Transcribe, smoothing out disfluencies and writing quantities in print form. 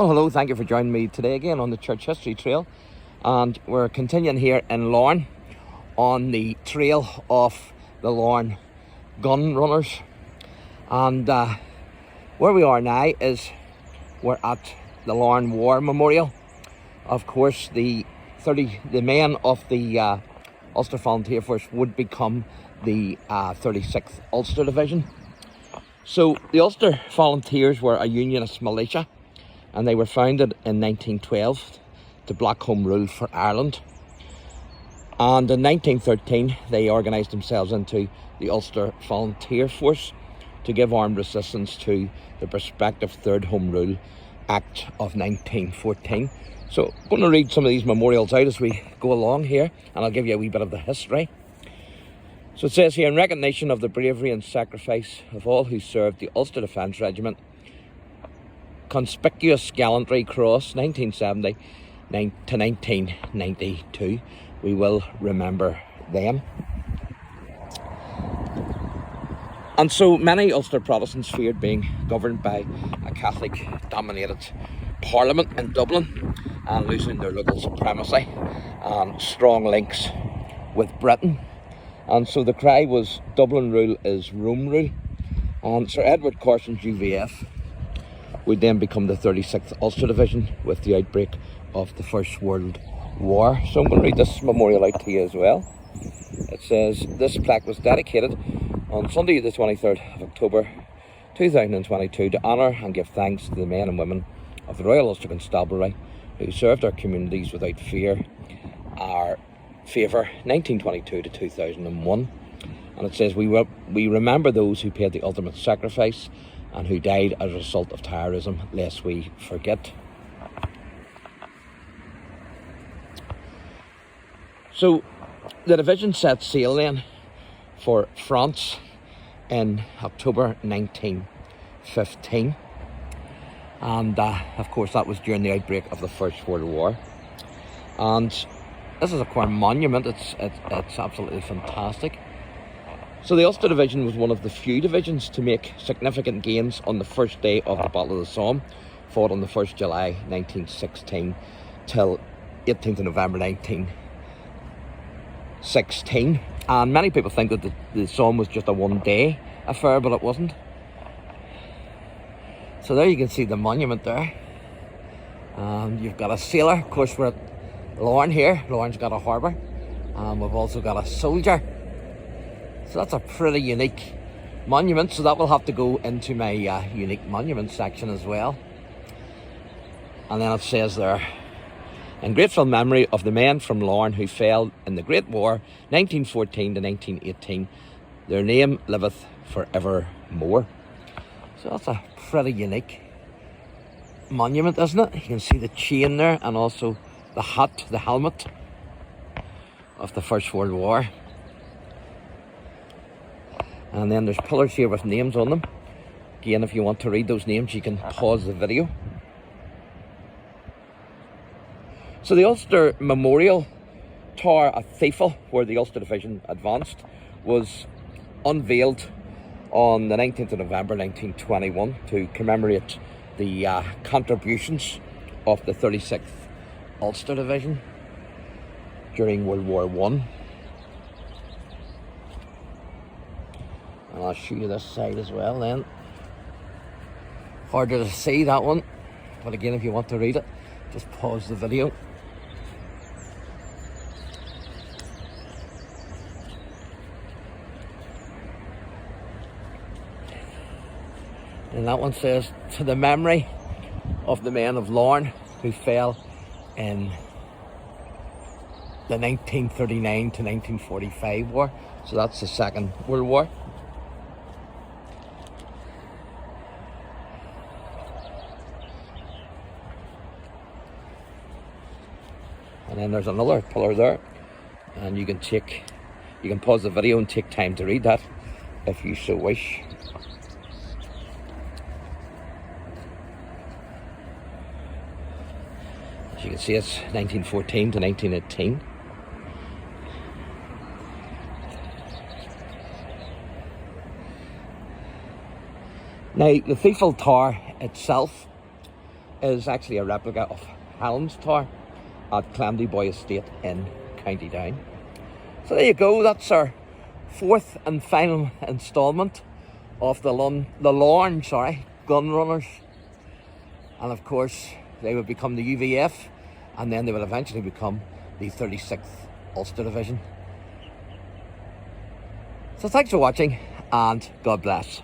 Well, hello, thank you for joining me today again on the Church History Trail. And we're continuing here in LARNE on the trail of the LARNE gun runners. And where we are now is we're at the LARNE War Memorial. Of course, the men of the Ulster Volunteer Force would become the 36th Ulster Division. So the Ulster Volunteers were a unionist militia, and they were founded in 1912 to block Home Rule for Ireland. And in 1913 they organised themselves into the Ulster Volunteer Force to give armed resistance to the prospective Third Home Rule Act of 1914. So I'm going to read some of these memorials out as we go along here, and I'll give you a wee bit of the history. So it says here, in recognition of the bravery and sacrifice of all who served the Ulster Defence Regiment, Conspicuous Gallantry Cross 1970 to 1992, we will remember them. And so many Ulster Protestants feared being governed by a Catholic dominated Parliament in Dublin and losing their local supremacy and strong links with Britain. And so the cry was, Dublin rule is Rome rule. And Sir Edward Corson's UVF would then become the 36th Ulster Division with the outbreak of the First World War. So I'm going to read this memorial out to you as well. It says, this plaque was dedicated on Sunday the 23rd of October 2022 to honour and give thanks to the men and women of the Royal Ulster Constabulary who served our communities without fear, our favour, 1922 to 2001. And it says, we remember those who paid the ultimate sacrifice and who died as a result of terrorism, lest we forget. So the division set sail then for France in October 1915, and of course that was during the outbreak of the First World War. And this is a quite monument. It's absolutely fantastic. So the Ulster Division was one of the few divisions to make significant gains on the first day of the Battle of the Somme, fought on the 1st July 1916 till 18th of November 1916. And many people think that the Somme was just a one-day affair, but it wasn't. So there you can see the monument there. And you've got a sailor. Of course, we're at LARNE here. LARNE's got a harbour. And we've also got a soldier. So that's a pretty unique monument, so that will have to go into my unique monument section as well. And then it says there, in grateful memory of the men from LARNE who fell in the Great War 1914 to 1918, their name liveth forevermore. So that's a pretty unique monument, isn't it? You can see the chain there, and also the hat, the helmet of the First World War. And then there's pillars here with names on them. Again, if you want to read those names, you can pause the video. So the Ulster Memorial Tower at Thiepval, where the Ulster Division advanced, was unveiled on the 19th of November 1921 to commemorate the contributions of the 36th Ulster Division during World War I. And I'll show you this side as well then. Harder to see, that one. But again, if you want to read it, just pause the video. And that one says, to the memory of the men of LARNE who fell in the 1939 to 1945 war. So that's the Second World War. And then there's another pillar there, and you can pause the video and take time to read that if you so wish. As you can see, it's 1914 to 1918. Now, the Thiepval Tower itself is actually a replica of Helms Tower at Clandyboy Estate in County Down. So there you go, that's our fourth and final instalment of the LARNE gun runners. And of course they would become the UVF, and then they will eventually become the 36th Ulster Division. So thanks for watching, and God bless.